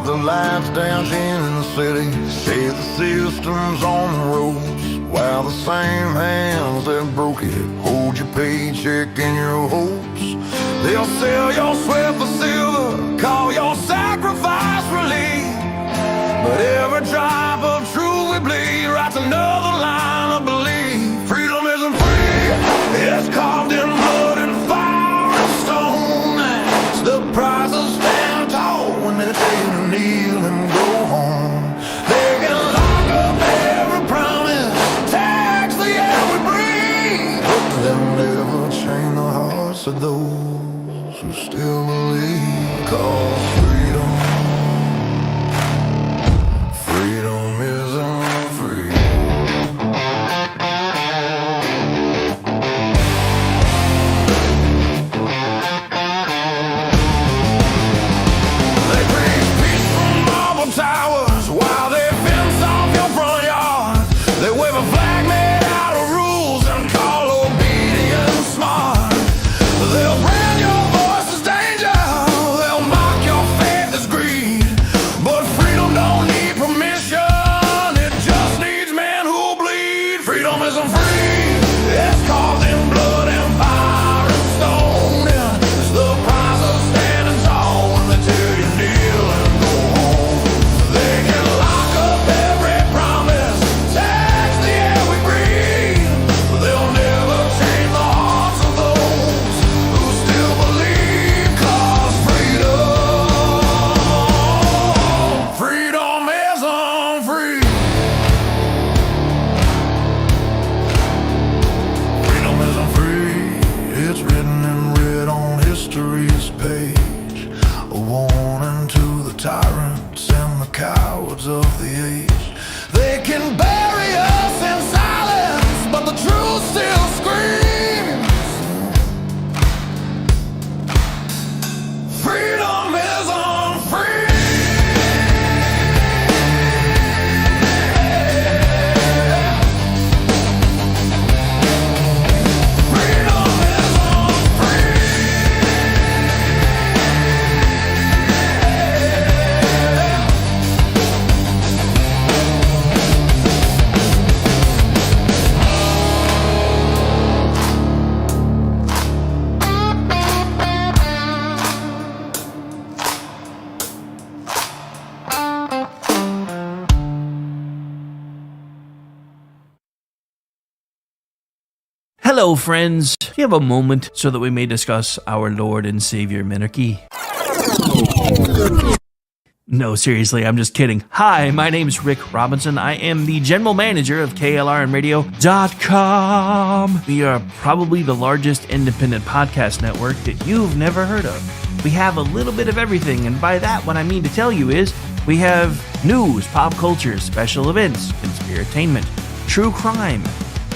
the lights dancing in the city. Say the system's on the ropes, while the same hands that broke it hold your paycheck and your hopes. They'll sell your sweat for silver, call your sacrifice relief, but every drop of truth we bleed writes another line of belief. Freedom isn't free, it's carved in blood and fire and stone. It's the price of stand tall when they tell you to kneel and go home. They can lock up every promise, tax the air we breathe, but they'll never change the hearts of those who still believe. Cause freedom isn't free. They preach peace from marble towers while they fence off your front yard. They wave a flag made out of rules and call obedience smart. They'll brand your voice as danger, they'll mock your faith as greed, but freedom don't need permission, it just needs men who bleed. Freedom isn't free, it's carved in blood and fire and stone. It's the price of standing tall when they tell you kneel and go home. They can lock up every promise, tax the air we breathe, but they'll never change the hearts of those who still believe. Cause freedom isn't free. Freedom isn't free, it's written in red on history's page, a warning to the tyrants and the cowards of the age. They can bury us in silence, but the truth still screams. Freedom isn't free. Freedom isn't free. Hello, friends. Do you have a moment so that we may discuss our Lord and Savior Minarchy? No, seriously, I'm just kidding. Hi, my name's Rick Robinson. I am the general manager of KLRNradio.com. We are probably the largest independent podcast network that you've never heard of. We have a little bit of everything, and by that, what I mean to tell you is we have news, pop culture, special events, conspiratainment, true crime,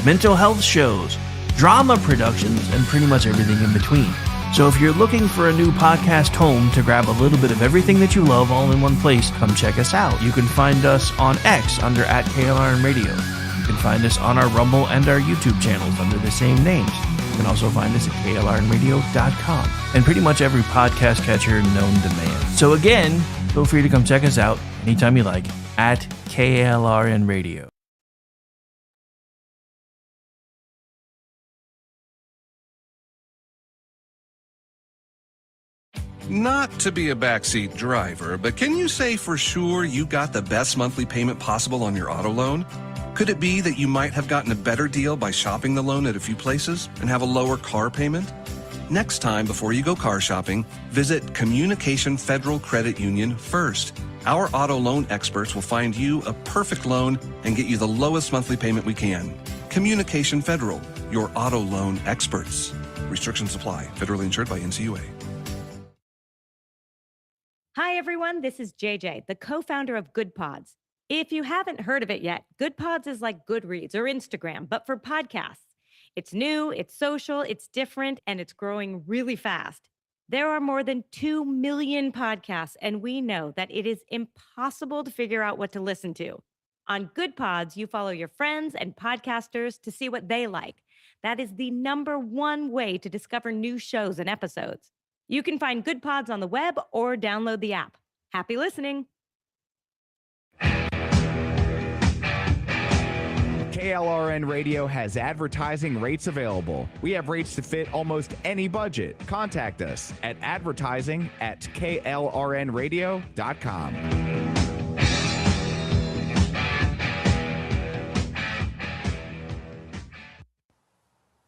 mental health shows, drama productions, and pretty much everything in between. So if you're looking for a new podcast home to grab a little bit of everything that you love all in one place, come check us out. You can find us on X under @KLRNradio. You can find us on our Rumble and our YouTube channels under the same names. You can also find us at KLRNradio.com and pretty much every podcast catcher known to man. So again, feel free to come check us out anytime you like at KLRNradio. Not to be a backseat driver, but can you say for sure you got the best monthly payment possible on your auto loan? Could it be that you might have gotten a better deal by shopping the loan at a few places and have a lower car payment? Next time, before you go car shopping, visit Communication Federal Credit Union first. Our auto loan experts will find you a perfect loan and get you the lowest monthly payment we can. Communication Federal, your auto loan experts. Restrictions apply. Federally insured by NCUA. Hi, everyone. This is JJ, the co-founder of Good Pods. If you haven't heard of it yet, Good Pods is like Goodreads or Instagram, but for podcasts. It's new, it's social, it's different, and it's growing really fast. There are more than 2 million podcasts, and we know that it is impossible to figure out what to listen to. On Good Pods, you follow your friends and podcasters to see what they like. That is the #1 way to discover new shows and episodes. You can find Good Pods on the web or download the app. Happy listening. KLRN Radio has advertising rates available. We have rates to fit almost any budget. Contact us at advertising@klrnradio.com.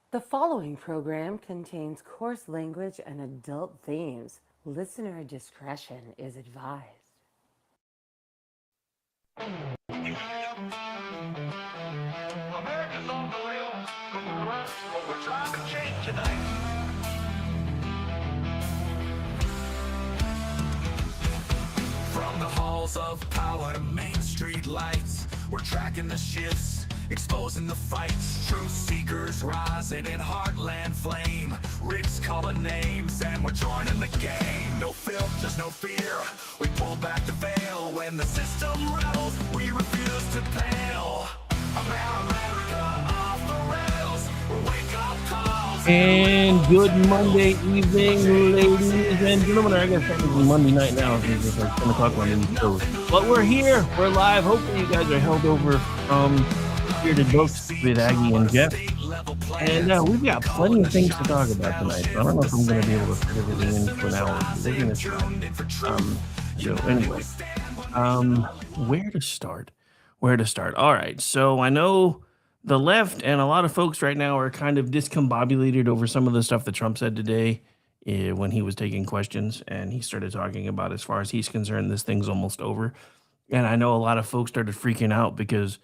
The following program contains coarse language and adult themes. Listener discretion is advised. America's on the rails. What we're trying to change tonight. From the halls of power to Main Street lights, we're tracking the shifts, exposing the fights. Truth seekers rising in heartland flame. Ricks calling names and we're joining the game. No filters, no fear. We pull back the veil. When the system rattles, we refuse to pale. America off the rails. Wake up calls. And good Monday evening, ladies and gentlemen. I guess technically Monday night now. It's like 10 o'clock on the show. But we're here. We're live. Hopefully you guys are held over from Bearded Books with Aggie and Jeff. And we've got plenty of things to talk about tonight. So I don't know if I'm going to be able to fit everything in for an hour. We're going to try. So anyway, where to start? All right. So I know the left and a lot of folks right now are kind of discombobulated over some of the stuff that Trump said today when he was taking questions, and he started talking about, as far as he's concerned, this thing's almost over. And I know a lot of folks started freaking out because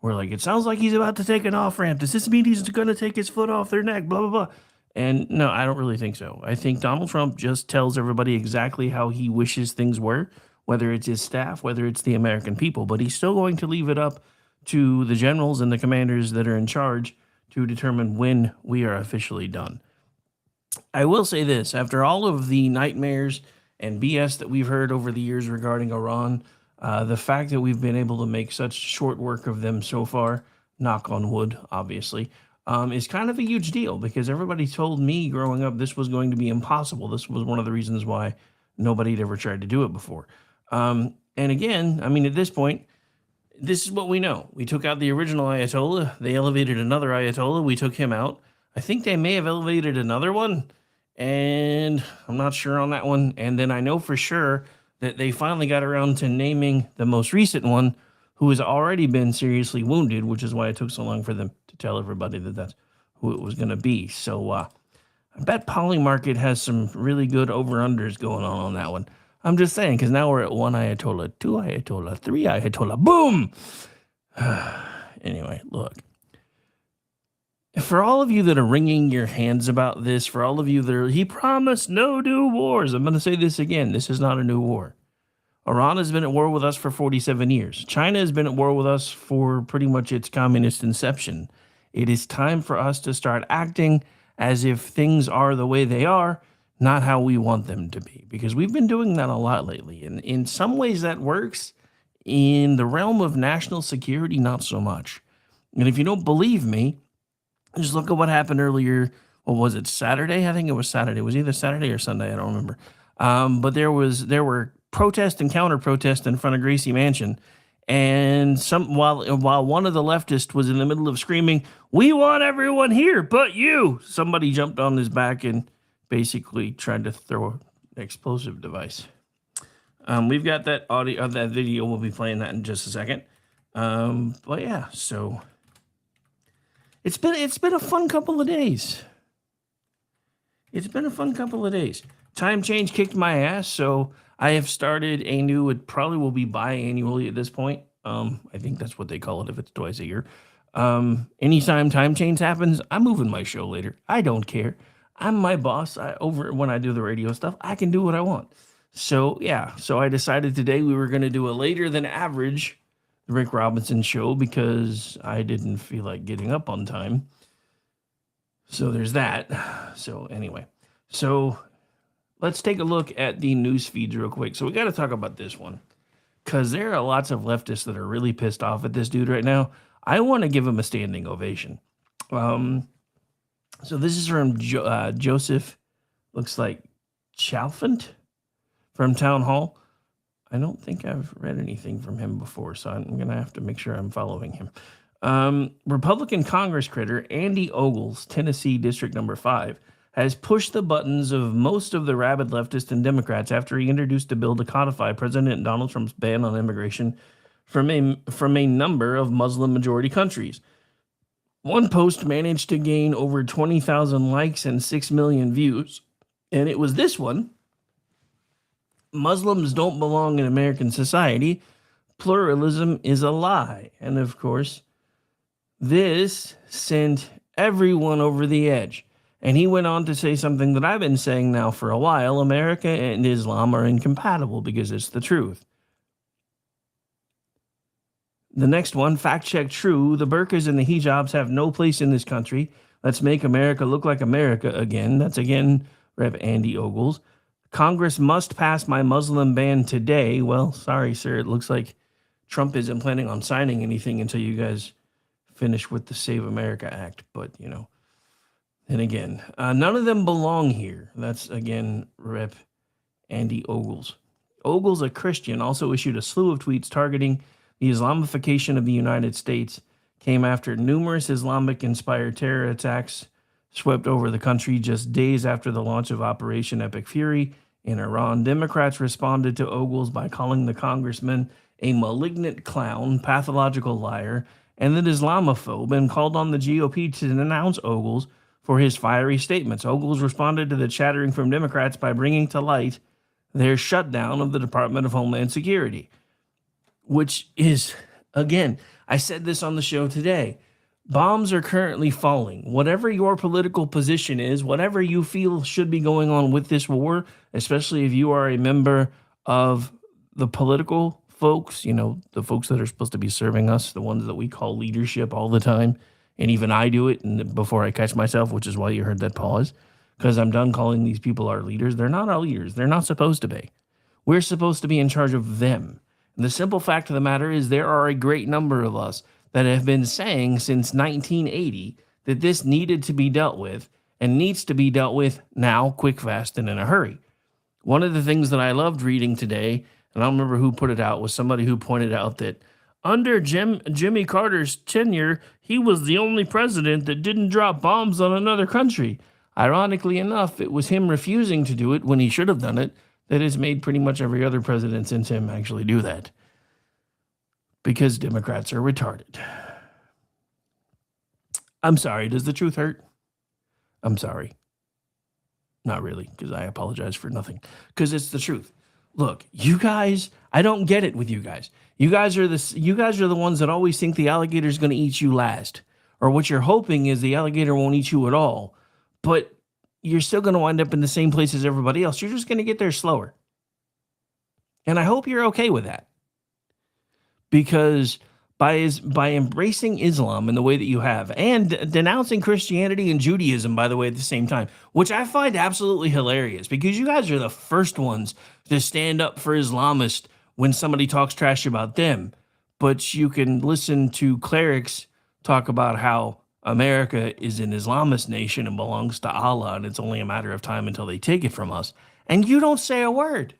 we're like, it sounds like he's about to take an off ramp. Does this mean he's going to take his foot off their neck? Blah, blah, blah. And no, I don't really think so. I think Donald Trump just tells everybody exactly how he wishes things were, whether it's his staff, whether it's the American people. But he's still going to leave it up to the generals and the commanders that are in charge to determine when we are officially done. I will say this, after all of the nightmares and BS that we've heard over the years regarding Iran, the fact that we've been able to make such short work of them so far, knock on wood, obviously, is kind of a huge deal, because everybody told me growing up this was going to be impossible. This was one of the reasons why nobody had ever tried to do it before. And again, I mean, at this point, this is what we know. We took out the original Ayatollah. They elevated another Ayatollah. We took him out. I think they may have elevated another one, and I'm not sure on that one. And then I know for sure that they finally got around to naming the most recent one, who has already been seriously wounded, which is why it took so long for them to tell everybody that that's who it was going to be. So I bet Polymarket has some really good over-unders going on that one. I'm just saying, because now we're at 1 Ayatollah, 2 Ayatollah, 3 Ayatollah. Boom! Anyway, look. For all of you that are wringing your hands about this, for all of you that are, he promised no new wars. I'm going to say this again. This is not a new war. Iran has been at war with us for 47 years. China has been at war with us for pretty much its communist inception. It is time for us to start acting as if things are the way they are, not how we want them to be, because we've been doing that a lot lately. And in some ways that works. In the realm of national security, not so much. And if you don't believe me, just look at what happened earlier. What was it, Saturday? I think it was Saturday. It was either Saturday or Sunday. I don't remember. But there were protests and counter-protests in front of Gracie Mansion. And while one of the leftists was in the middle of screaming, "We want everyone here but you," somebody jumped on his back and basically tried to throw an explosive device. We've got that audio, that video. We'll be playing that in just a second. But yeah, so it's been a fun couple of days. Time change kicked my ass, so I have started a new. It probably will be biannually at this point. I think that's what they call it if it's twice a year. Anytime time change happens, I'm moving my show later. I don't care. I'm my boss. When I do the radio stuff, I can do what I want. So yeah, so I decided today we were going to do a later than average Rick Robinson show because I didn't feel like getting up on time. So there's that. So anyway, so let's take a look at the news feeds real quick. So we got to talk about this one because there are lots of leftists that are really pissed off at this dude right now. I want to give him a standing ovation. So this is from Joseph, looks like Chalfant from Town Hall. I don't think I've read anything from him before, so I'm going to have to make sure I'm following him. Republican Congress critter Andy Ogles, Tennessee District Number 5, has pushed the buttons of most of the rabid leftists and Democrats after he introduced a bill to codify President Donald Trump's ban on immigration from a number of Muslim-majority countries. One post managed to gain over 20,000 likes and 6 million views, and it was this one. Muslims don't belong in American society. Pluralism is a lie. And of course, this sent everyone over the edge. And he went on to say something that I've been saying now for a while. America and Islam are incompatible because it's the truth. The next one, fact check true. The burqas and the hijabs have no place in this country. Let's make America look like America again. That's again Rev. Andy Ogles. Congress must pass my Muslim ban today. Well, sorry, sir. It looks like Trump isn't planning on signing anything until you guys finish with the Save America Act. But, you know, and again, none of them belong here. That's, again, Rep. Andy Ogles. Ogles, a Christian, also issued a slew of tweets targeting the Islamification of the United States, came after numerous Islamic-inspired terror attacks swept over the country just days after the launch of Operation Epic Fury in Iran. Democrats responded to Ogles by calling the congressman a malignant clown, pathological liar, and an Islamophobe, and called on the GOP to denounce Ogles for his fiery statements. Ogles responded to the chattering from Democrats by bringing to light their shutdown of the Department of Homeland Security, which is, again, I said this on the show today, bombs are currently falling. Whatever your political position is, whatever you feel should be going on with this war, especially if you are a member of the political folks, you know, the folks that are supposed to be serving us, the ones that we call leadership all the time, and even I do it and before I catch myself, which is why you heard that pause, because I'm done calling these people our leaders. They're not our leaders. They're not supposed to be. We're supposed to be in charge of them. And the simple fact of the matter is there are a great number of us that have been saying since 1980 that this needed to be dealt with and needs to be dealt with now, quick, fast, and in a hurry. One of the things that I loved reading today, and I don't remember who put it out, was somebody who pointed out that under Jimmy Carter's tenure, he was the only president that didn't drop bombs on another country. Ironically enough, it was him refusing to do it when he should have done it that has made pretty much every other president since him actually do that. Because Democrats are retarded. I'm sorry, does the truth hurt? I'm sorry. Not really, because I apologize for nothing. Because it's the truth. Look, you guys, I don't get it with you guys. You guys are the ones that always think the alligator's going to eat you last. Or what you're hoping is the alligator won't eat you at all. But you're still going to wind up in the same place as everybody else. You're just going to get there slower. And I hope you're okay with that. Because by embracing Islam in the way that you have, and denouncing Christianity and Judaism, by the way, at the same time, which I find absolutely hilarious, because you guys are the first ones to stand up for Islamists when somebody talks trash about them. But you can listen to clerics talk about how America is an Islamist nation and belongs to Allah, and it's only a matter of time until they take it from us. And you don't say a word.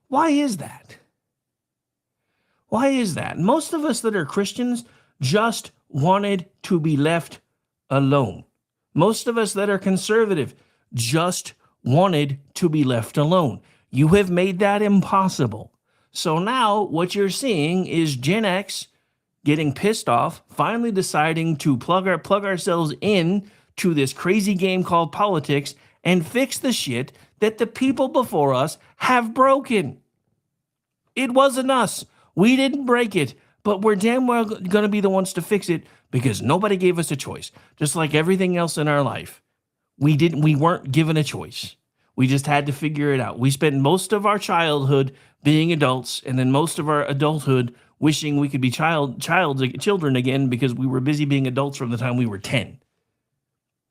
Why is that? Why is that? Most of us that are Christians just wanted to be left alone. Most of us that are conservative just wanted to be left alone. You have made that impossible. So now what you're seeing is Gen X getting pissed off, finally deciding to plug ourselves in to this crazy game called politics and fix the shit that the people before us have broken. It wasn't us. We didn't break it, but we're damn well going to be the ones to fix it because nobody gave us a choice. Just like everything else in our life, we weren't given a choice. We just had to figure it out. We spent most of our childhood being adults, and then most of our adulthood wishing we could be children again because we were busy being adults from the time we were 10.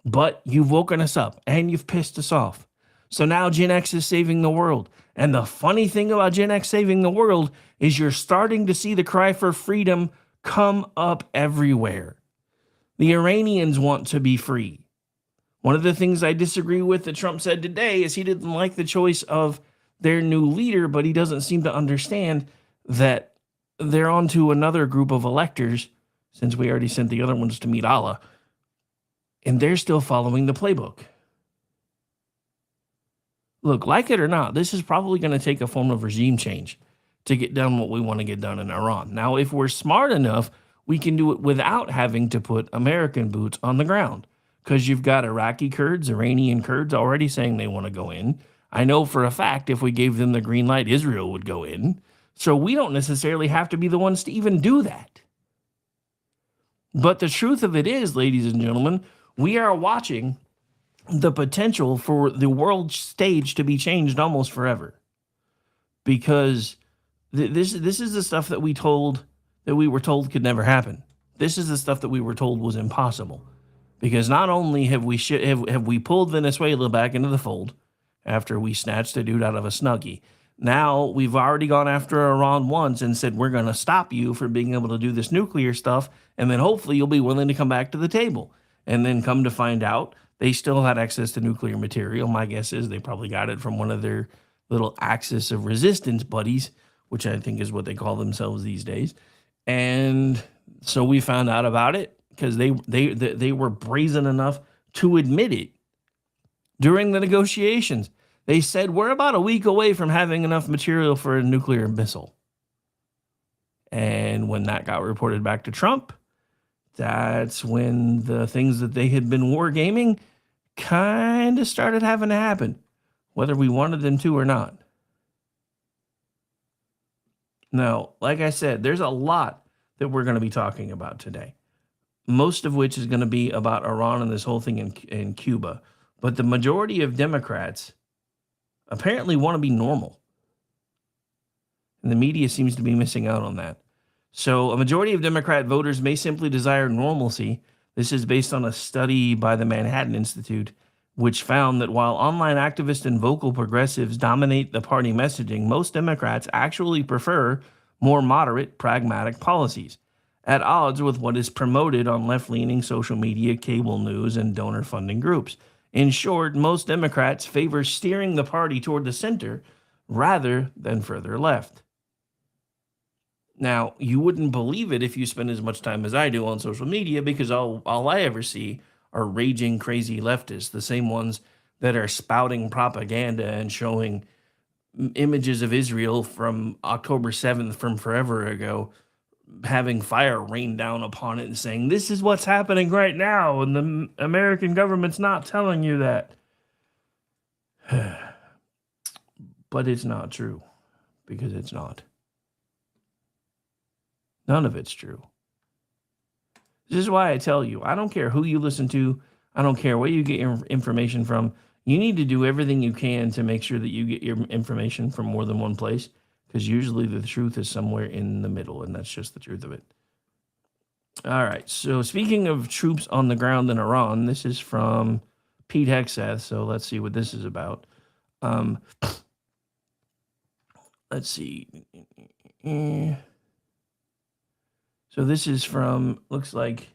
But you've woken us up and you've pissed us off. So now Gen X is saving the world. And the funny thing about Gen X saving the world is you're starting to see the cry for freedom come up everywhere. The Iranians want to be free. One of the things I disagree with that Trump said today is he didn't like the choice of their new leader, but he doesn't seem to understand that they're onto another group of electors since we already sent the other ones to meet Allah. And they're still following the playbook. Look, like it or not, this is probably going to take a form of regime change to get done what we want to get done in Iran. Now, if we're smart enough, we can do it without having to put American boots on the ground, because you've got Iraqi Kurds, Iranian Kurds already saying they want to go in. I know for a fact if we gave them the green light, Israel would go in. So we don't necessarily have to be the ones to even do that. But the truth of it is, ladies and gentlemen, we are watching the potential for the world stage to be changed almost forever, because this is the stuff that we were told could never happen. This is the stuff that we were told was impossible, because not only have we pulled Venezuela back into the fold after we snatched a dude out of a Snuggie, now we've already gone after Iran once and said we're going to stop you from being able to do this nuclear stuff, and then hopefully you'll be willing to come back to the table. And then come to find out, they still had access to nuclear material. My guess is they probably got it from one of their little axis of resistance buddies, which I think is what they call themselves these days. And so we found out about it because they were brazen enough to admit it during the negotiations. They said, we're about a week away from having enough material for a nuclear missile. And when that got reported back to Trump, that's when the things that they had been wargaming kind of started having to happen, whether we wanted them to or not. Now, like I said, there's a lot that we're going to be talking about today, most of which is going to be about Iran and this whole thing in Cuba. But the majority of Democrats apparently want to be normal. And the media seems to be missing out on that. So a majority of Democrat voters may simply desire normalcy. This is based on a study by the Manhattan Institute, which found that while online activists and vocal progressives dominate the party messaging, most Democrats actually prefer more moderate, pragmatic policies, at odds with what is promoted on left-leaning social media, cable news, and donor funding groups. In short, most Democrats favor steering the party toward the center rather than further left. Now, you wouldn't believe it if you spend as much time as I do on social media, because all I ever see are raging, crazy leftists, the same ones that are spouting propaganda and showing images of Israel from October 7th from forever ago, having fire rain down upon it and saying, this is what's happening right now, and the American government's not telling you that. But it's not true, because it's not. None of it's true. This is why I tell you, I don't care who you listen to. I don't care where you get your information from. You need to do everything you can to make sure that you get your information from more than one place, because usually the truth is somewhere in the middle, and that's just the truth of it. All right. So speaking of troops on the ground in Iran, this is from Pete Hegseth. So let's see what this is about. Let's see. So this is from, looks like,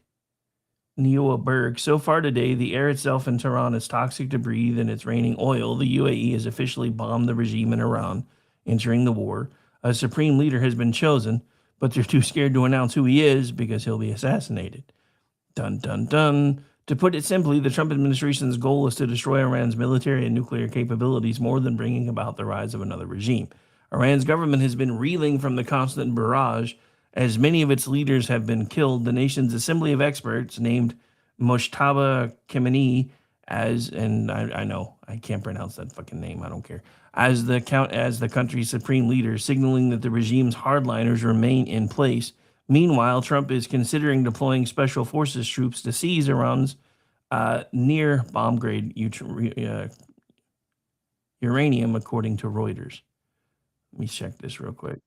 Neoa Berg. So far today, the air itself in Tehran is toxic to breathe and it's raining oil. The UAE has officially bombed the regime in Iran, entering the war. A supreme leader has been chosen, but they're too scared to announce who he is because he'll be assassinated. Dun, dun, dun. To put it simply, the Trump administration's goal is to destroy Iran's military and nuclear capabilities more than bringing about the rise of another regime. Iran's government has been reeling from the constant barrage as many of its leaders have been killed. The nation's assembly of experts named Mojtaba Khamenei as, and I know I can't pronounce that fucking name, I don't care, as the country's supreme leader, signaling that the regime's hardliners remain in place. Meanwhile, Trump is considering deploying special forces troops to seize Iran's near bomb-grade uranium, according to Reuters. Let me check this real quick.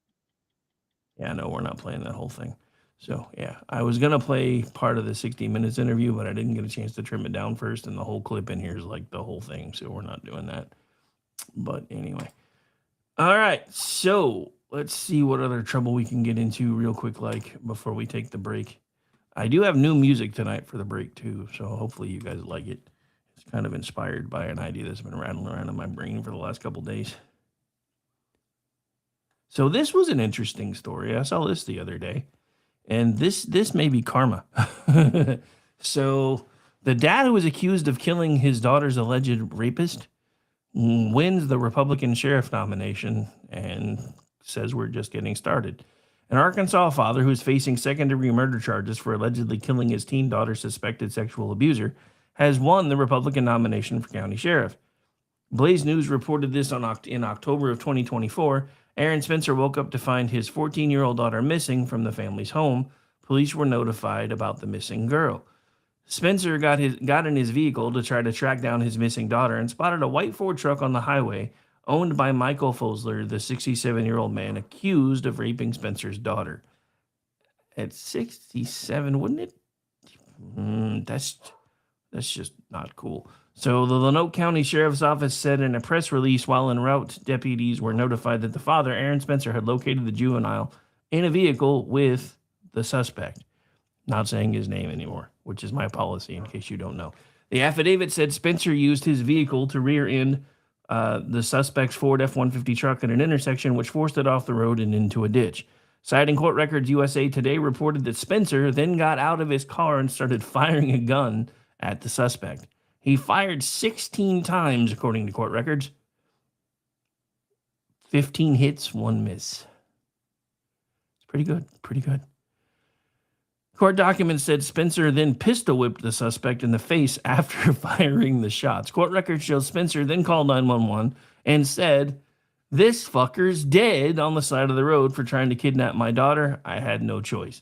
Yeah, no, we're not playing that whole thing. So, yeah, I was going to play part of the 60 Minutes interview, but I didn't get a chance to trim it down first, and the whole clip in here is like the whole thing, so we're not doing that. But anyway. All right, so let's see what other trouble we can get into real quick, like, before we take the break. I do have new music tonight for the break, too, so hopefully you guys like it. It's kind of inspired by an idea that's been rattling around in my brain for the last couple days. So this was an interesting story. I saw this the other day. And this may be karma. So the dad who was accused of killing his daughter's alleged rapist wins the Republican sheriff nomination and says we're just getting started. An Arkansas father who's facing second-degree murder charges for allegedly killing his teen daughter's suspected sexual abuser has won the Republican nomination for county sheriff. Blaze News reported this in October of 2024. Aaron Spencer woke up to find his 14-year-old daughter missing from the family's home. Police were notified about the missing girl. Spencer got in his vehicle to try to track down his missing daughter and spotted a white Ford truck on the highway owned by Michael Fosler, the 67-year-old man accused of raping Spencer's daughter. At 67, wouldn't it? That's just not cool. So the Lanoke County Sheriff's Office said in a press release while en route, deputies were notified that the father, Aaron Spencer, had located the juvenile in a vehicle with the suspect. Not saying his name anymore, which is my policy in case you don't know. The affidavit said Spencer used his vehicle to rear end the suspect's Ford F-150 truck at an intersection, which forced it off the road and into a ditch. Citing court records, USA Today reported that Spencer then got out of his car and started firing a gun at the suspect. He fired 16 times, according to court records. 15 hits, 1 miss. It's pretty good. Court documents said Spencer then pistol whipped the suspect in the face after firing the shots. Court records show Spencer then called 911 and said, "This fucker's dead on the side of the road for trying to kidnap my daughter. I had no choice."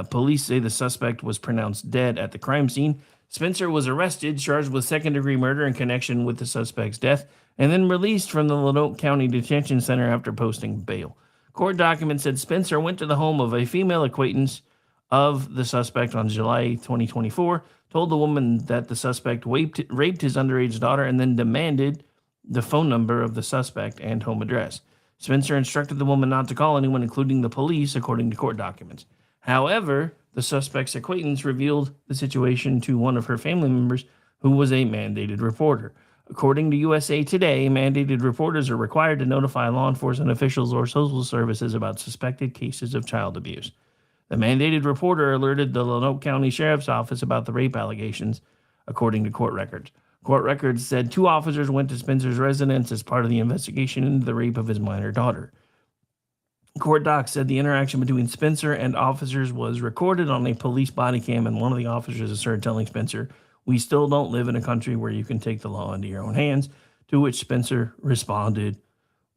Police say the suspect was pronounced dead at the crime scene. Spencer was arrested, charged with second-degree murder in connection with the suspect's death, and then released from the Lanoke County Detention Center after posting bail. Court documents said Spencer went to the home of a female acquaintance of the suspect on July 2024, told the woman that the suspect raped his underage daughter, and then demanded the phone number of the suspect and home address. Spencer instructed the woman not to call anyone, including the police, according to court documents. However, the suspect's acquaintance revealed the situation to one of her family members, who was a mandated reporter. According to USA Today, mandated reporters are required to notify law enforcement officials or social services about suspected cases of child abuse. The mandated reporter alerted the Lanoke County Sheriff's Office about the rape allegations, according to court records. Court records said 2 officers went to Spencer's residence as part of the investigation into the rape of his minor daughter. Court docs said the interaction between Spencer and officers was recorded on a police body cam, and one of the officers started telling Spencer, "We still don't live in a country where you can take the law into your own hands," to which Spencer responded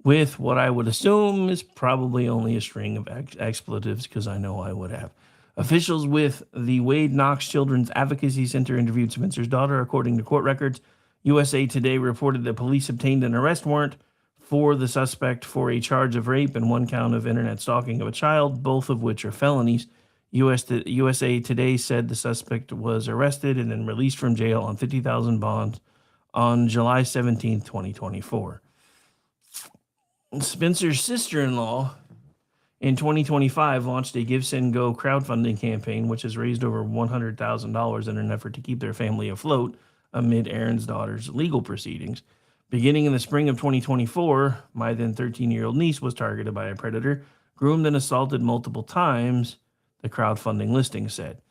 with what I would assume is probably only a string of expletives, because I know I would have. Officials with the Wade Knox Children's Advocacy Center interviewed Spencer's daughter, according to court records. USA Today reported that police obtained an arrest warrant for the suspect for a charge of rape and 1 count of internet stalking of a child, both of which are felonies. USA Today said the suspect was arrested and then released from jail on $50,000 bond on July 17, 2024. Spencer's sister-in-law in 2025 launched a Give, Send, Go crowdfunding campaign, which has raised over $100,000 in an effort to keep their family afloat amid Aaron's daughter's legal proceedings. Beginning in the spring of 2024, my then 13-year-old niece was targeted by a predator, groomed and assaulted multiple times, the crowdfunding listing said.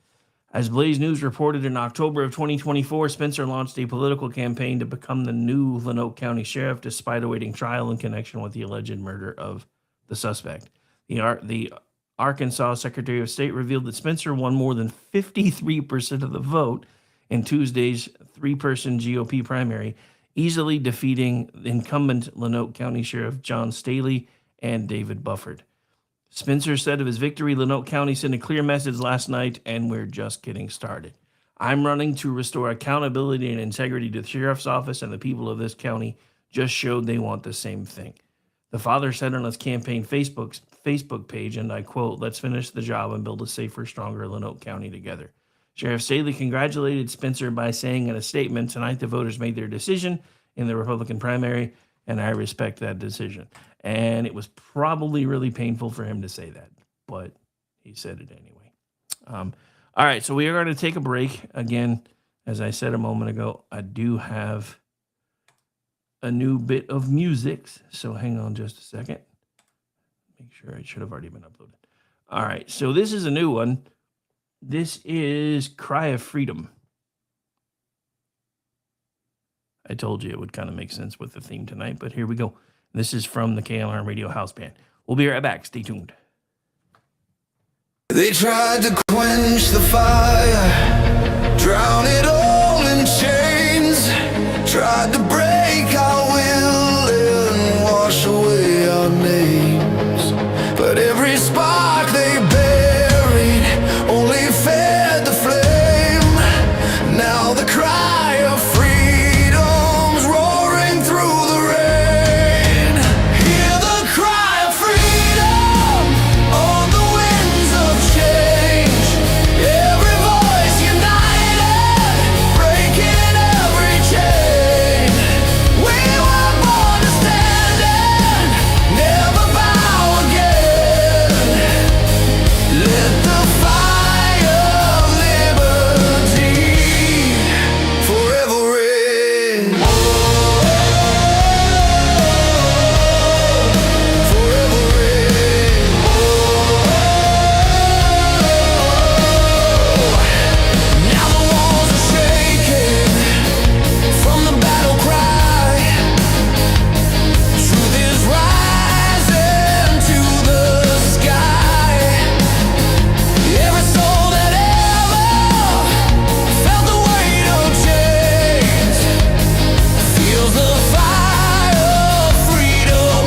As Blaze News reported in October of 2024, Spencer launched a political campaign to become the new Lanoke County Sheriff despite awaiting trial in connection with the alleged murder of the suspect. The Arkansas Secretary of State revealed that Spencer won more than 53% of the vote in Tuesday's 3-person GOP primary, easily defeating incumbent Lanoke County Sheriff John Staley and David Bufford. Spencer said of his victory, "Lanoke County sent a clear message last night, and we're just getting started. I'm running to restore accountability and integrity to the sheriff's office, and the people of this county just showed they want the same thing." The father said on his campaign Facebook page, and I quote, "Let's finish the job and build a safer, stronger Lanoke County together." Sheriff Staley congratulated Spencer by saying in a statement, "Tonight the voters made their decision in the Republican primary, and I respect that decision." And it was probably really painful for him to say that, but he said it anyway. All right, so we are going to take a break. Again, as I said a moment ago, I do have a new bit of music, so hang on just a second. Make sure it should have already been uploaded. All right, so this is a new one. This is Cry of Freedom. I told you it would kind of make sense with the theme tonight, but here we go. This is from the KLR Radio House Band. We'll be right back. Stay tuned. They tried to quench the fire, drown it all in chains, tried to break our will and wash away our names. But every spark they buried only fed the flame. Now the cry of freedom's roaring through the rain. Hear the cry of freedom on the winds of change. Every voice united, breaking every chain. We were born to stand and never bow again. Let the fire of liberty forever reign. Forever reign. Now the walls are shaking from the battle cry. Truth is rising to the sky. Every soul that ever felt the weight of chains feels the fire of freedom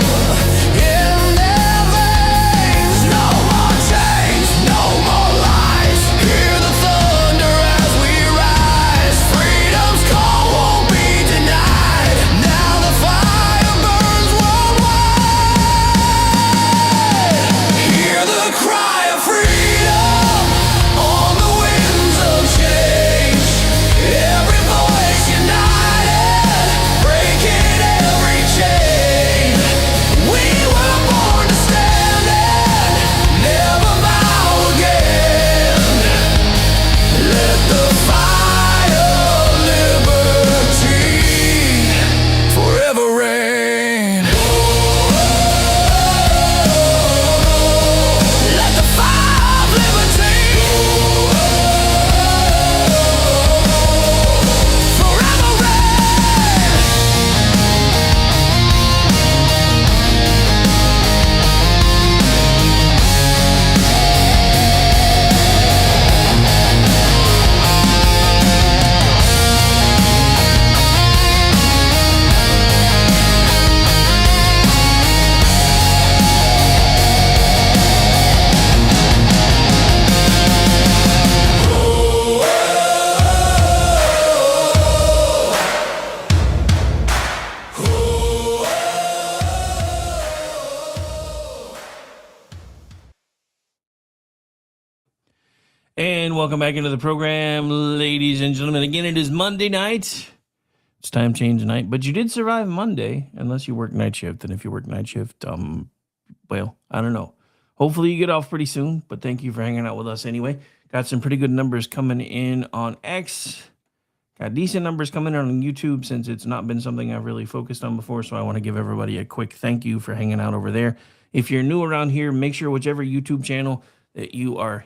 in their veins. No more chains, no more lies. Hear the thunder as we rise. Freedom's call won't be denied. Now the fire burns worldwide. Hear the cry of freedom on the winds of change. Every voice united, breaking every chain. We were born to stand and never bow again. Let the fire of liberty forever reign. Let the fire of liberty forever reign. And welcome back into the program, ladies and gentlemen. Again, it is Monday night. It's time change night, but you did survive Monday, unless you work night shift. And if you work night shift, well, I don't know. Hopefully you get off pretty soon, but thank you for hanging out with us anyway. Got some pretty good numbers coming in on X. Got decent numbers coming in on YouTube since it's not been something I've really focused on before, so I want to give everybody a quick thank you for hanging out over there. If you're new around here, make sure whichever YouTube channel that you are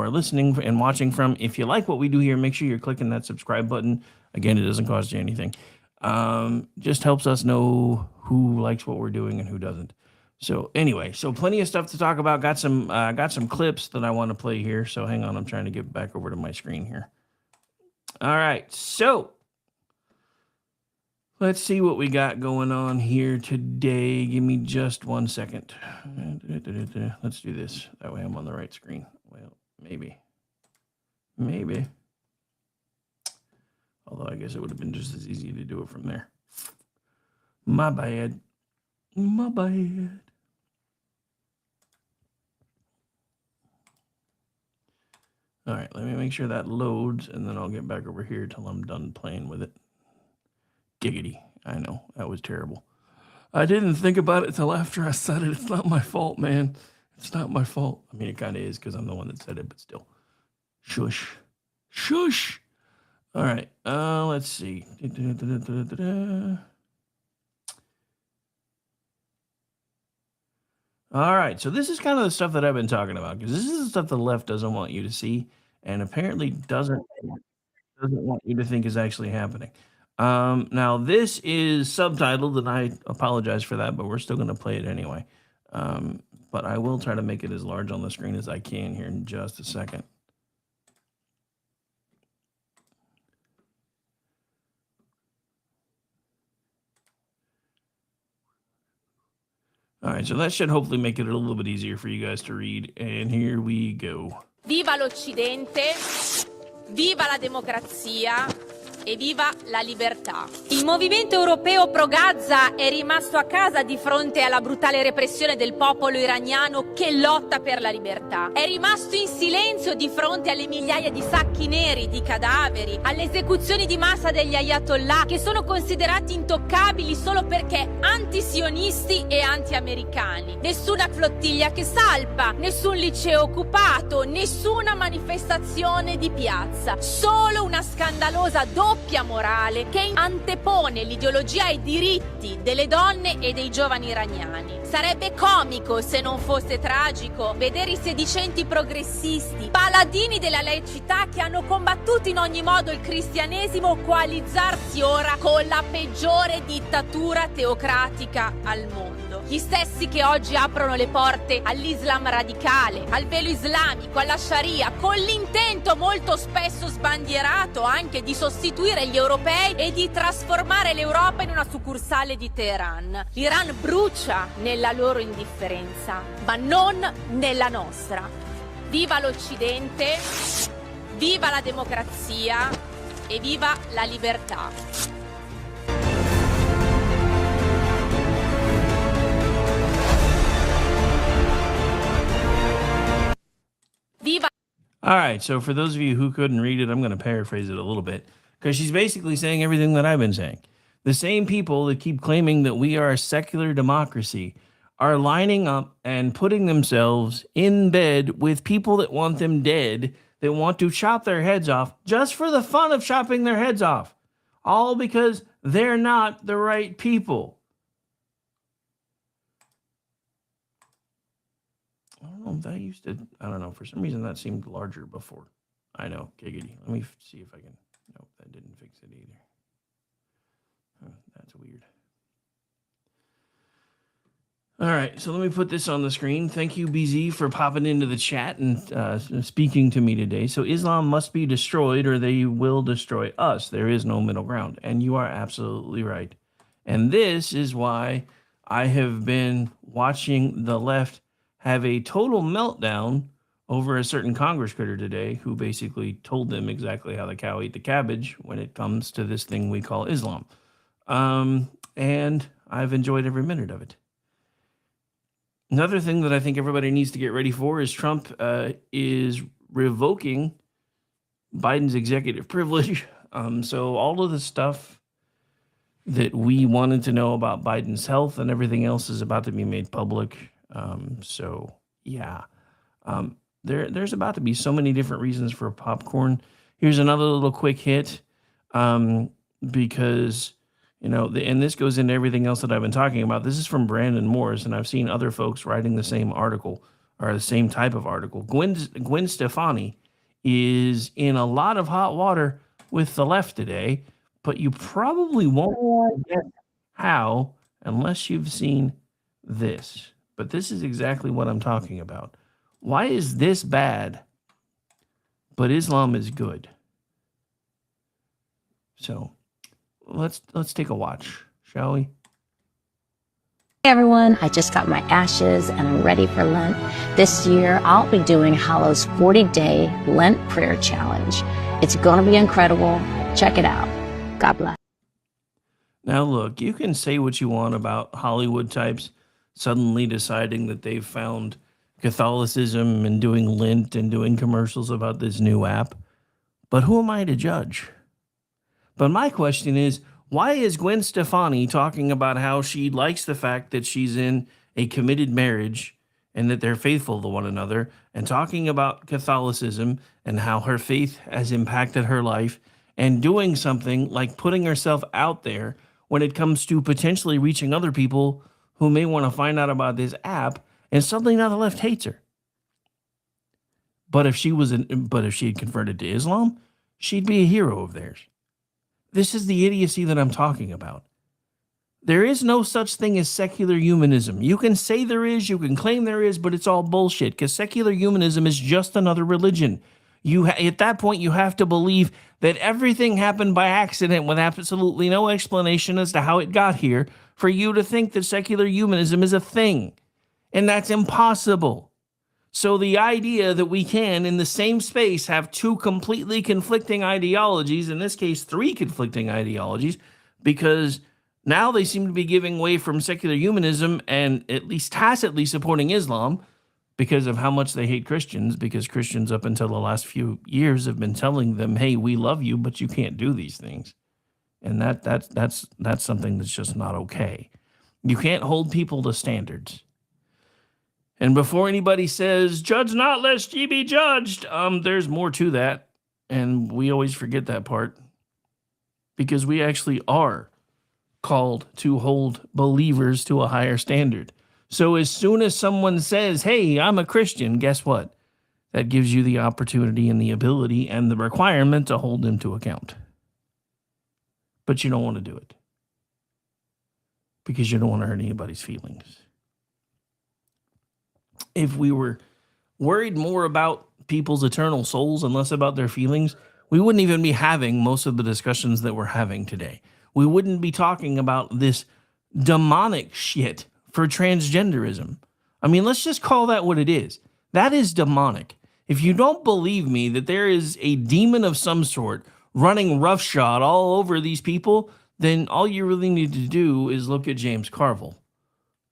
listening and watching from, if you like what we do here, make sure you're clicking that subscribe button. Again, it doesn't cost you anything. Just helps us know who likes what we're doing and who doesn't. So anyway, so plenty of stuff to talk about. Got some clips that I want to play here. So hang on, I'm trying to get back over to my screen here. All right, so let's see what we got going on here today. Give me just 1 second. Let's do this. That way I'm on the right screen. Well, maybe. Although I guess it would have been just as easy to do it from there. My bad. All right, let me make sure that loads, and then I'll get back over here till I'm done playing with it. Giggity. I know, that was terrible. I didn't think about it till after I said it. It's not my fault, man. It's not my fault. I mean, it kind of is because I'm the one that said it, but still. Shush. All right, let's see. All right, so this is kind of the stuff that I've been talking about because this is the stuff the left doesn't want you to see, and apparently doesn't want you to think is actually happening. Now this is subtitled, and I apologize for that, but we're still going to play it anyway. But I will try to make it as large on the screen as I can here in just a second. All right, so that should hopefully make it a little bit easier for you guys to read. And here we go. Viva l'Occidente, viva la democrazia e viva la libertà. Il movimento europeo pro-Gaza è rimasto a casa di fronte alla brutale repressione del popolo iraniano che lotta per la libertà. È rimasto in silenzio di fronte alle migliaia di sacchi neri, di cadaveri, alle esecuzioni di massa degli Ayatollah che sono considerati intoccabili solo perché antisionisti e anti-americani. Nessuna flottiglia che salpa, nessun liceo occupato, nessuna manifestazione di piazza. Solo una scandalosa doppia morale che antepone l'ideologia ai diritti delle donne e dei giovani iraniani. Sarebbe comico, se non fosse tragico, vedere i sedicenti progressisti, paladini della laicità che hanno combattuto in ogni modo il cristianesimo, coalizzarsi ora con la peggiore dittatura teocratica al mondo. Gli stessi che oggi aprono le porte all'Islam radicale, al velo islamico, alla Sharia, con l'intento molto spesso sbandierato anche di sostituire gli europei e di trasformare l'Europa in una succursale di Teheran. L'Iran brucia nella loro indifferenza, ma non nella nostra. Viva l'Occidente, viva la democrazia e viva la libertà. Viva. All right, so for those of you who couldn't read it, I'm going to paraphrase it a little bit because she's basically saying everything that I've been saying. The same people that keep claiming that we are a secular democracy are lining up and putting themselves in bed with people that want them dead, that want to chop their heads off just for the fun of chopping their heads off, all because they're not the right people. I don't know if that used to, I don't know, for some reason that seemed larger before. I know, giggity. Let me see if I can, nope, that didn't fix it either. Oh, that's weird. All right, so let me put this on the screen. Thank you, BZ, for popping into the chat and speaking to me today. So Islam must be destroyed or they will destroy us. There is no middle ground. And you are absolutely right. And this is why I have been watching the left have a total meltdown over a certain Congress critter today who basically told them exactly how the cow ate the cabbage when it comes to this thing we call Islam. And I've enjoyed every minute of it. Another thing that I think everybody needs to get ready for is Trump is revoking Biden's executive privilege. So all of the stuff that we wanted to know about Biden's health and everything else is about to be made public. So yeah, there's about to be so many different reasons for popcorn. Here's another little quick hit, because, you know, and this goes into everything else that I've been talking about. This is from Brandon Morris, and I've seen other folks writing the same article or the same type of article. Gwen Stefani is in a lot of hot water with the left today, but you probably won't get how unless you've seen this. But this is exactly what I'm talking about. Why is this bad, but Islam is good? So let's take a watch, shall we? Hey everyone, I just got my ashes and I'm ready for Lent. This year, I'll be doing Hollow's 40-day Lent prayer challenge. It's going to be incredible. Check it out. God bless. Now look, you can say what you want about Hollywood types suddenly deciding that they've found Catholicism and doing Lent and doing commercials about this new app. But who am I to judge? But my question is, why is Gwen Stefani talking about how she likes the fact that she's in a committed marriage and that they're faithful to one another, and talking about Catholicism and how her faith has impacted her life, and doing something like putting herself out there when it comes to potentially reaching other people who may want to find out about this app, And suddenly now the left hates her. But if she had converted to Islam, she'd be a hero of theirs. This is the idiocy that I'm talking about. There is no such thing as secular humanism. You can say there is, you can claim there is, but it's all bullshit, because secular humanism is just another religion. At that point, you have to believe that everything happened by accident with absolutely no explanation as to how it got here for you to think that secular humanism is a thing. And that's impossible. So the idea that we can, in the same space, have two completely conflicting ideologies, in this case, three conflicting ideologies, because now they seem to be giving way from secular humanism and at least tacitly supporting Islam because of how much they hate Christians, because Christians up until the last few years have been telling them, hey, we love you, but you can't do these things. And that's something that's just not okay. You can't hold people to standards. And before anybody says, judge not lest ye be judged, there's more to that. And we always forget that part, because we actually are called to hold believers to a higher standard. So as soon as someone says, hey, I'm a Christian, guess what? That gives you the opportunity and the ability and the requirement to hold them to account. But you don't want to do it, because you don't want to hurt anybody's feelings. If we were worried more about people's eternal souls and less about their feelings, we wouldn't even be having most of the discussions that we're having today. We wouldn't be talking about this demonic shit for transgenderism. I mean, let's just call that what it is. That is demonic. If you don't believe me that there is a demon of some sort running roughshod all over these people, then all you really need to do is look at James Carville,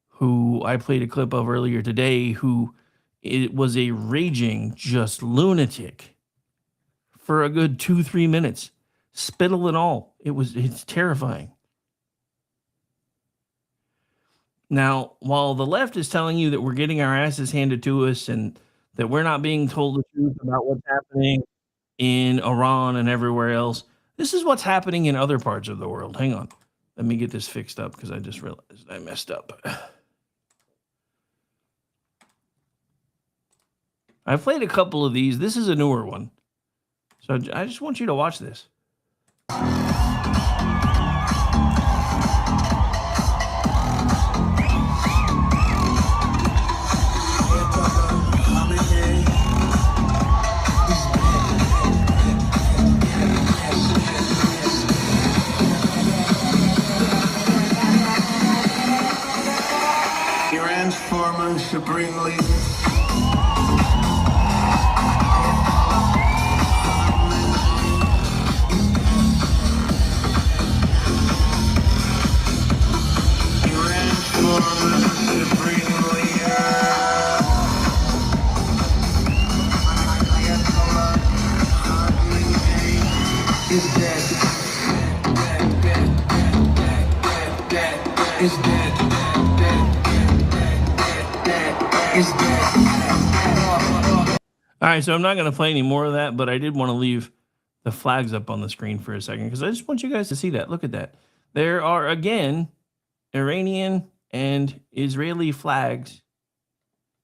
who I played a clip of earlier today, who it was a raging just lunatic for a good 2-3 minutes, spittle and all. It's terrifying. Now, while the left is telling you that we're getting our asses handed to us and that we're not being told the truth about what's happening in Iran and everywhere else, this is what's happening in other parts of the world. Hang on. Let me get this fixed up, because I just realized I messed up. I played a couple of these. This is a newer one. So I just want you to watch this. Iran's former supreme leader. Is dead. Is dead. Is dead. All right, so I'm not going to play any more of that, but I did want to leave the flags up on the screen for a second, because I just want you guys to see that. Look at that. There are, again, Iranian and Israeli flags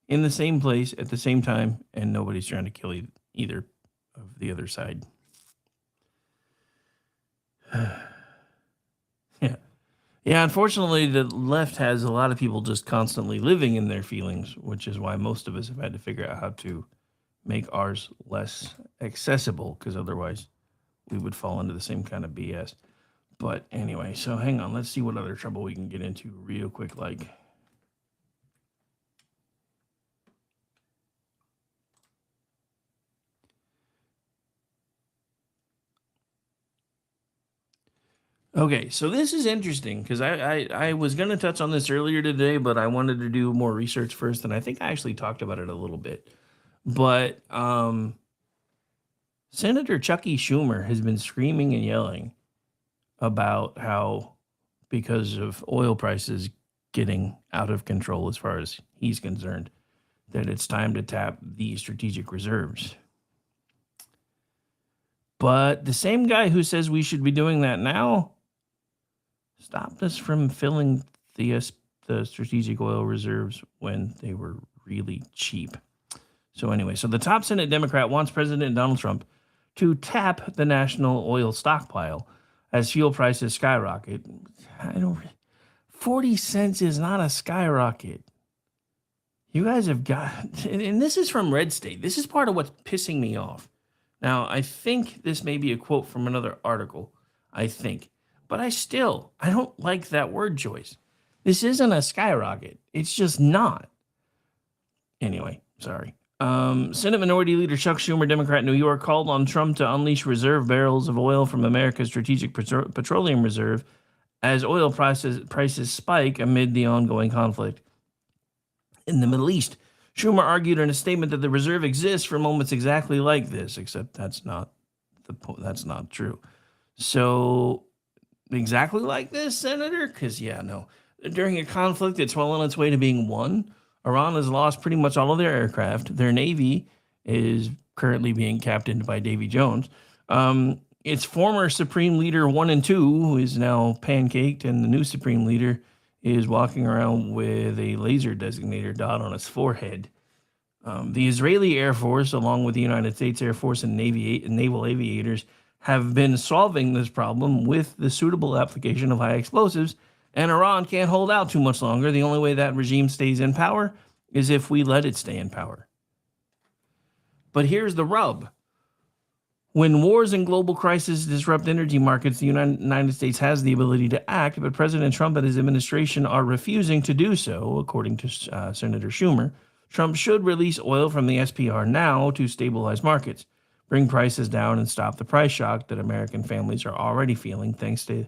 in the same place at the same time, and nobody's trying to kill either of the other side. Yeah, unfortunately, the left has a lot of people just constantly living in their feelings, which is why most of us have had to figure out how to make ours less accessible, because otherwise we would fall into the same kind of BS. But anyway, so hang on. Let's see what other trouble we can get into real quick. Okay, so this is interesting, because I was going to touch on this earlier today, but I wanted to do more research first, and I think I actually talked about it a little bit. But Senator Chucky Schumer has been screaming and yelling about how, because of oil prices getting out of control as far as he's concerned, that it's time to tap the strategic reserves. But the same guy who says we should be doing that now stopped us from filling the the strategic oil reserves when they were really cheap. So anyway, so the top Senate Democrat wants President Donald Trump to tap the national oil stockpile as fuel prices skyrocket. 40 cents is not a skyrocket. You guys have got, and this is from Red State. This is part of what's pissing me off. Now, I think this may be a quote from another article, I think. But I don't like that word choice. This isn't a skyrocket. It's just not. Anyway, sorry. Senate Minority Leader Chuck Schumer, Democrat, New York, called on Trump to unleash reserve barrels of oil from America's Strategic Petroleum Reserve as oil prices spike amid the ongoing conflict in the Middle East. Schumer argued in a statement that the reserve exists for moments exactly like this, except that's not true. So, exactly like this, Senator? Because, during a conflict that's well on its way to being won, Iran has lost pretty much all of their aircraft. Their Navy is currently being captained by Davy Jones. Its former Supreme Leader 1 and 2, who is now pancaked, and the new Supreme Leader is walking around with a laser designator dot on his forehead. The Israeli Air Force, along with the United States Air Force and naval aviators, have been solving this problem with the suitable application of high explosives, and Iran can't hold out too much longer. The only way that regime stays in power is if we let it stay in power. But here's the rub. When wars and global crises disrupt energy markets, the United States has the ability to act, but President Trump and his administration are refusing to do so, according to Senator Schumer. Trump should release oil from the SPR now to stabilize markets, bring prices down, and stop the price shock that American families are already feeling thanks to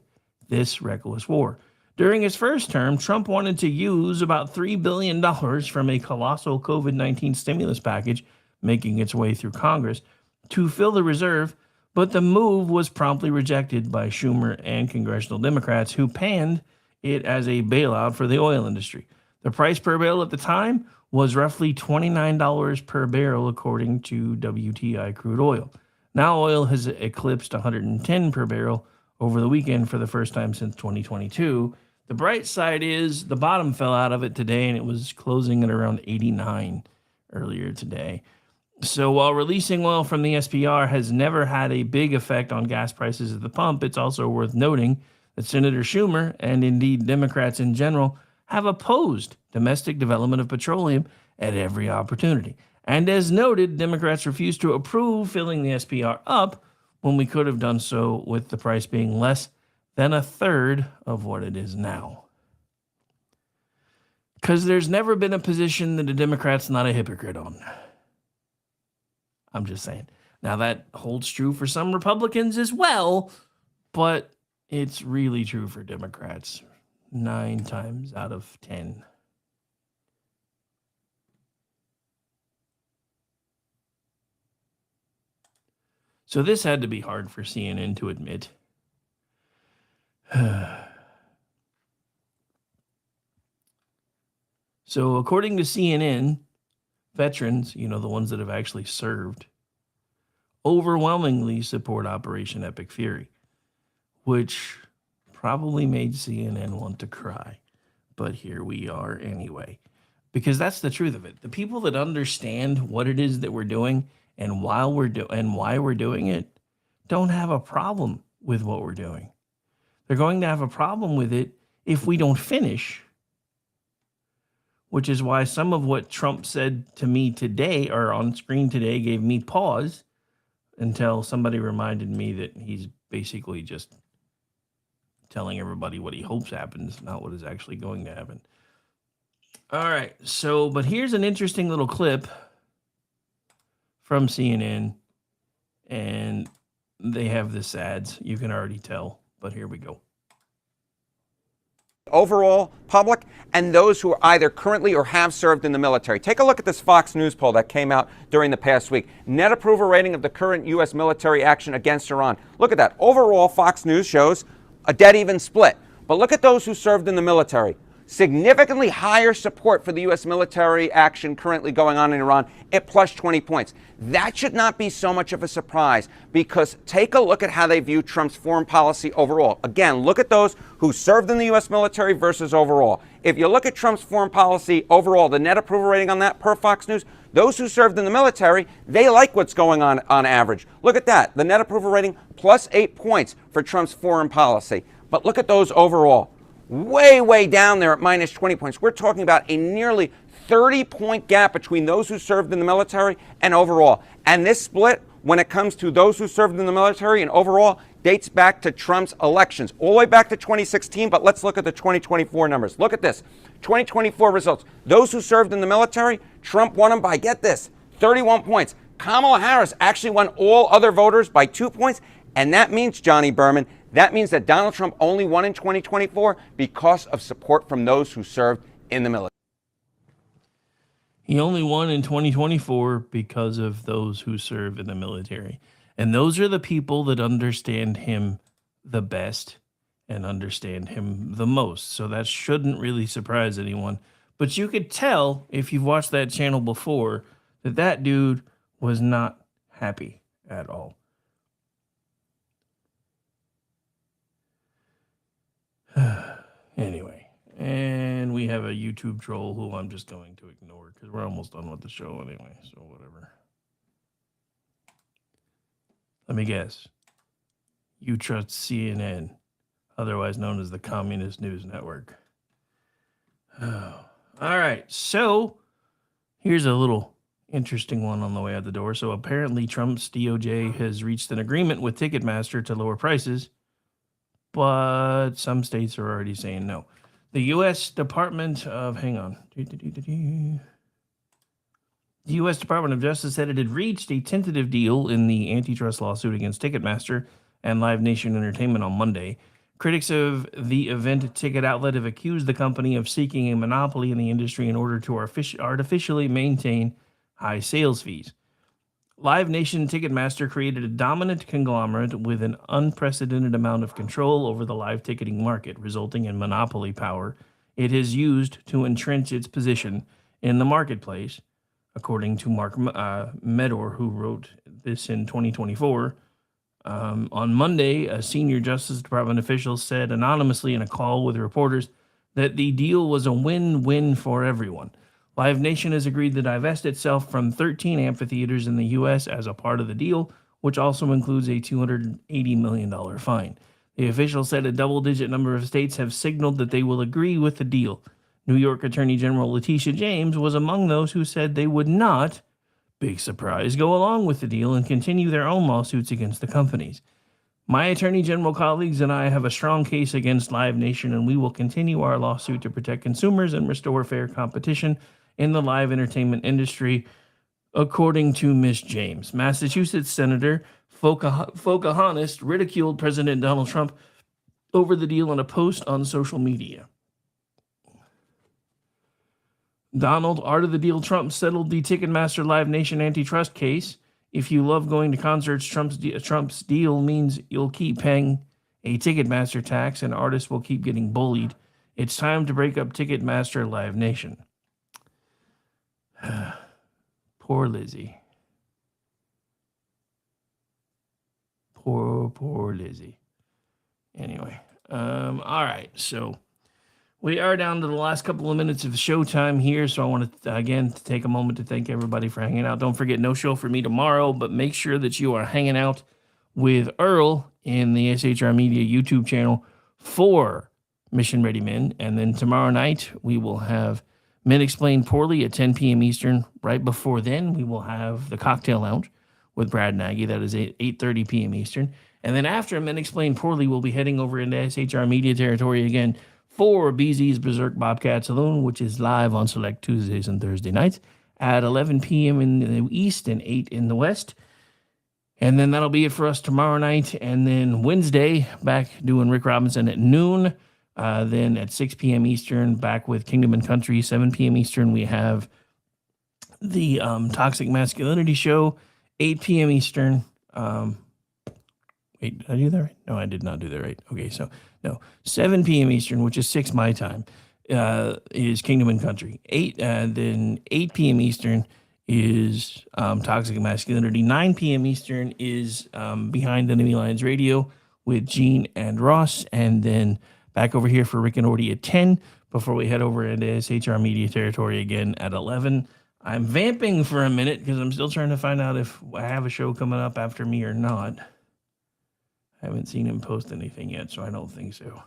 this reckless war. During his first term, Trump wanted to use about $3 billion from a colossal COVID-19 stimulus package making its way through Congress to fill the reserve, but the move was promptly rejected by Schumer and congressional Democrats who panned it as a bailout for the oil industry. The price per barrel at the time was roughly $29 per barrel, according to WTI crude oil. Now oil has eclipsed $110 per barrel over the weekend for the first time since 2022. The bright side is the bottom fell out of it today, and it was closing at around 89 earlier today. So while releasing oil from the SPR has never had a big effect on gas prices at the pump, it's also worth noting that Senator Schumer, and indeed Democrats in general, have opposed domestic development of petroleum at every opportunity. And as noted, Democrats refused to approve filling the SPR up when we could have done so with the price being less than a third of what it is now. Because there's never been a position that a Democrat's not a hypocrite on. I'm just saying. Now that holds true for some Republicans as well, but it's really true for Democrats 9 times out of 10. So this had to be hard for CNN to admit. So according to CNN, veterans, the ones that have actually served, overwhelmingly support Operation Epic Fury, which probably made CNN want to cry. But here we are anyway, because that's the truth of it. The people that understand what it is that we're doing and why we're doing it don't have a problem with what we're doing. They're going to have a problem with it if we don't finish, which is why some of what Trump said to me today or on screen today gave me pause until somebody reminded me that he's basically just telling everybody what he hopes happens, not what is actually going to happen. All right, but here's an interesting little clip from CNN, and they have this ads. You can already tell, but here we go. Overall public and those who are either currently or have served in the military. Take a look at this Fox News poll that came out during the past week. Net approval rating of the current U.S. military action against Iran. Look at that. Overall, Fox News shows a dead even split. But look at those who served in the military. significantly higher support for the U.S. military action currently going on in Iran at plus 20 points. That should not be so much of a surprise, because take a look at how they view Trump's foreign policy overall. Again, look at those who served in the U.S. military versus overall. If you look at Trump's foreign policy overall, the net approval rating on that per Fox News, those who served in the military, they like what's going on average. Look at that. The net approval rating plus 8 points for Trump's foreign policy. But look at those overall. Way, way down there at minus 20 points. We're talking about a nearly 30-point gap between those who served in the military and overall. And this split, when it comes to those who served in the military and overall, dates back to Trump's elections, all the way back to 2016. But let's look at the 2024 numbers. Look at this. 2024 results. Those who served in the military, Trump won them by, get this, 31 points. Kamala Harris actually won all other voters by 2 points. And that means, Johnny Berman, that means that Donald Trump only won in 2024 because of support from those who served in the military. He only won in 2024 because of those who serve in the military. And those are the people that understand him the best and understand him the most. So that shouldn't really surprise anyone. But you could tell, if you've watched that channel before, that that dude was not happy at all. Anyway, and we have a YouTube troll who I'm just going to ignore because we're almost done with the show anyway, so whatever. Let me guess. You trust CNN, otherwise known as the Communist News Network. Oh. All right, so here's a little interesting one on the way out the door. So apparently Trump's DOJ has reached an agreement with Ticketmaster to lower prices, but some states are already saying no. The U.S. Department of, the U.S. Department of Justice said it had reached a tentative deal in the antitrust lawsuit against Ticketmaster and Live Nation Entertainment on Monday. Critics of the event ticket outlet have accused the company of seeking a monopoly in the industry in order to artificially maintain high sales fees. Live Nation Ticketmaster created a dominant conglomerate with an unprecedented amount of control over the live ticketing market, resulting in monopoly power it has used to entrench its position in the marketplace, according to Mark Medor, who wrote this in 2024. On Monday, a senior Justice Department official said anonymously in a call with reporters that the deal was a win-win for everyone. Live Nation has agreed to divest itself from 13 amphitheaters in the U.S. as a part of the deal, which also includes a $280 million fine. The official said a double-digit number of states have signaled that they will agree with the deal. New York Attorney General Letitia James was among those who said they would not, big surprise, go along with the deal and continue their own lawsuits against the companies. My Attorney General colleagues and I have a strong case against Live Nation, and we will continue our lawsuit to protect consumers and restore fair competition in the live entertainment industry, according to Ms. James. Massachusetts Senator Pocahontas ridiculed President Donald Trump over the deal in a post on social media. Donald, art of the deal, Trump settled the Ticketmaster Live Nation antitrust case. If you love going to concerts, Trump's deal means you'll keep paying a Ticketmaster tax and artists will keep getting bullied. It's time to break up Ticketmaster Live Nation. Poor Lizzie. Poor Lizzie. Anyway, all right, so we are down to the last couple of minutes of showtime here, so I want to, again, take a moment to thank everybody for hanging out. Don't forget, no show for me tomorrow, but make sure that you are hanging out with Earl in the SHR Media YouTube channel for Mission Ready Men, and then tomorrow night we will have Men Explain Poorly at 10 p.m. Eastern. Right before then, we will have the Cocktail Lounge with Brad Nagy. That is at 8:30 p.m. Eastern. And then after Men Explain Poorly, we'll be heading over into SHR Media territory again for BZ's Berserk Bobcat Saloon, which is live on select Tuesdays and Thursday nights at 11 p.m. in the East and 8 in the West. And then that'll be it for us tomorrow night. And then Wednesday, back doing Rick Robinson at noon. Then at 6 p.m. Eastern, back with Kingdom and Country. 7 p.m. Eastern, we have the Toxic Masculinity Show. 8 p.m. Eastern. Wait, did I do that right? No, I did not do that right. Okay, so no. 7 p.m. Eastern, which is 6 my time. is Kingdom and Country. Then 8 p.m. Eastern is Toxic Masculinity. 9 p.m. Eastern is Behind Enemy Lines Radio with Gene and Ross. And then back over here for Rick and Orty at 10 before we head over into SHR Media Territory again at 11. I'm vamping for a minute because I'm still trying to find out if I have a show coming up after me or not. I haven't seen him post anything yet, so I don't think so.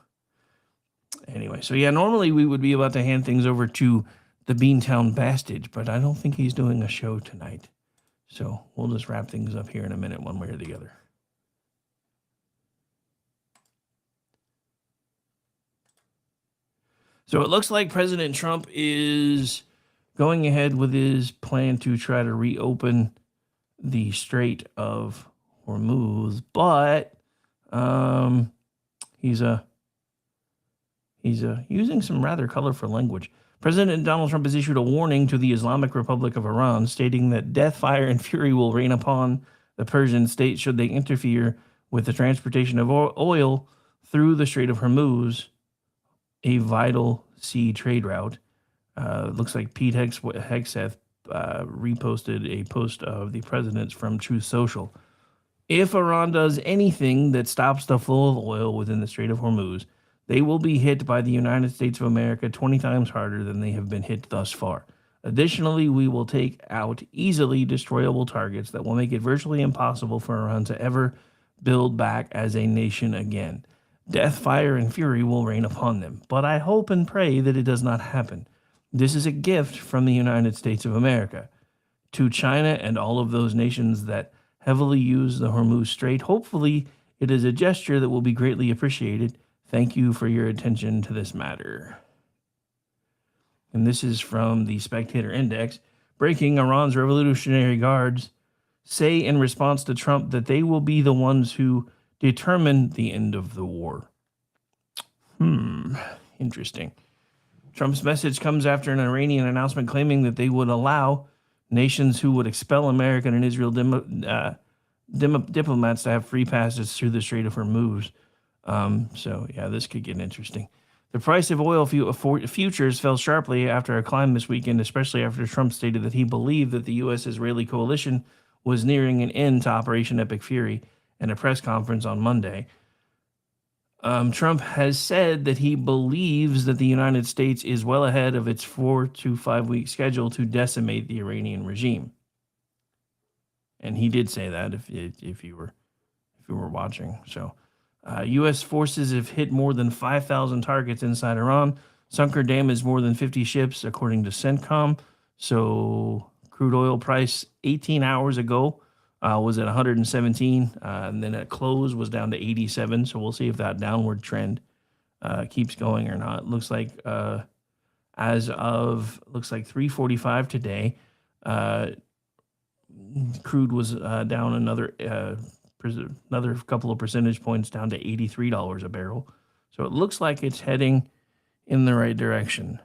Anyway, so yeah, normally we would be about to hand things over to the Beantown Bastage, but I don't think he's doing a show tonight. So we'll just wrap things up here in a minute, one way or the other. So it looks like President Trump is going ahead with his plan to try to reopen the Strait of Hormuz, but he's using some rather colorful language. President Donald Trump has issued a warning to the Islamic Republic of Iran, stating that death, fire, and fury will rain upon the Persian state should they interfere with the transportation of oil through the Strait of Hormuz, a vital sea trade route. Looks like Pete Hegseth reposted a post of the president's from Truth Social. If Iran does anything that stops the flow of oil within the Strait of Hormuz, they will be hit by the United States of America 20 times harder than they have been hit thus far. Additionally, we will take out easily destroyable targets that will make it virtually impossible for Iran to ever build back as a nation again. Death, fire, and fury will rain upon them, but I hope and pray that it does not happen. This is a gift from the United States of America to China and all of those nations that heavily use the Hormuz Strait. Hopefully, it is a gesture that will be greatly appreciated. Thank you for your attention to this matter. And this is from the Spectator Index. Breaking: Iran's Revolutionary Guards say in response to Trump that they will be the ones who determine the end of the war. Interesting. Trump's message comes after an Iranian announcement claiming that they would allow nations who would expel American and Israel diplomats to have free passage through the Strait of Hormuz. So, yeah, this could get interesting. The price of oil futures fell sharply after a climb this weekend, especially after Trump stated that he believed that the U.S.-Israeli coalition was nearing an end to Operation Epic Fury in a press conference on Monday. Trump has said that he believes that the United States is well ahead of its 4 to 5 week schedule to decimate the Iranian regime. And he did say that if you were watching. So, U.S. forces have hit more than 5,000 targets inside Iran, sunk or damaged more than 50 ships, according to CENTCOM. So, crude oil price 18 hours ago was at 117, and then at close was down to 87. So we'll see if that downward trend keeps going or not. Looks like as of 3:45 today, crude was down another couple of percentage points, down to $83 a barrel. So it looks like it's heading in the right direction.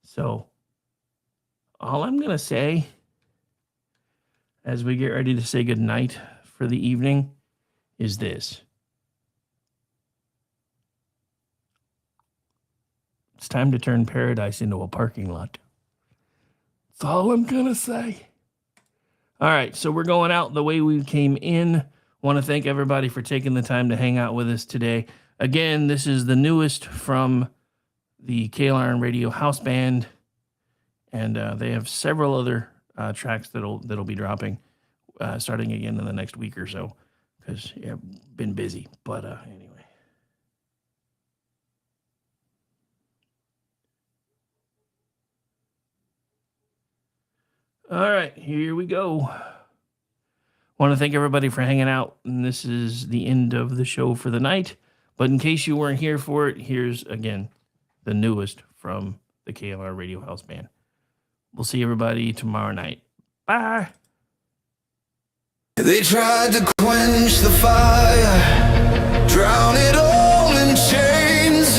So all I'm going to say as we get ready to say goodnight for the evening is this. It's time to turn paradise into a parking lot. That's all I'm going to say. All right, so we're going out the way we came in. Want to thank everybody for taking the time to hang out with us today. Again, this is the newest from the KLRN Radio House Band, and they have several other tracks that'll be dropping starting again in the next week or so, because been busy. But anyway. All right, here we go. Want to thank everybody for hanging out, and this is the end of the show for the night. But in case you weren't here for it, here's again the newest from the KLR Radio House Band. We'll see everybody tomorrow night. Bye. They tried to quench the fire, drown it all in chains,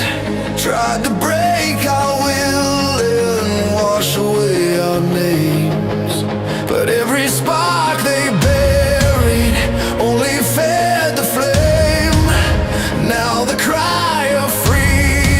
tried to break our will and wash away our names. But every spark they buried only fed the flame. Now the cry of freedom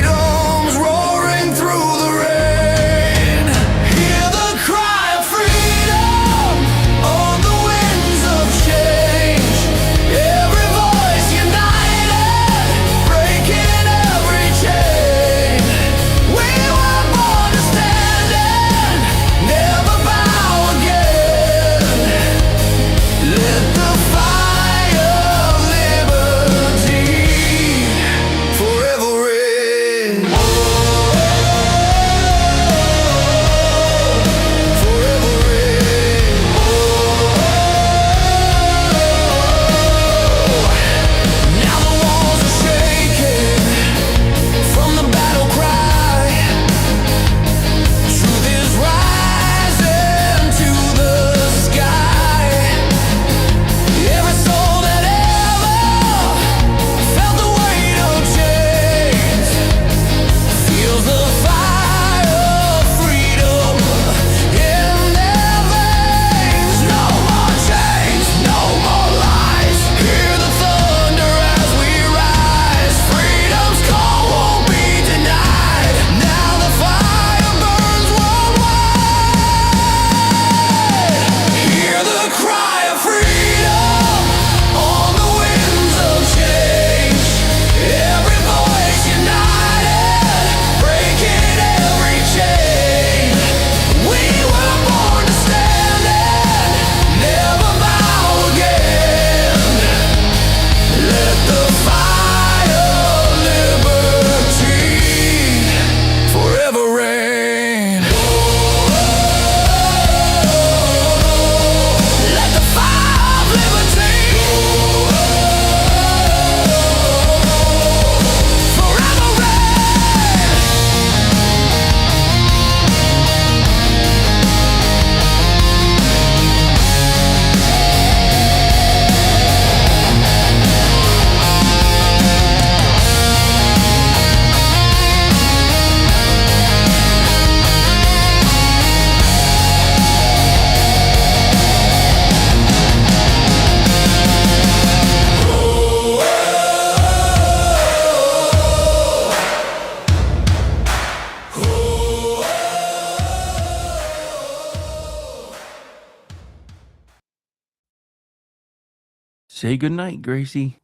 Say goodnight, Gracie.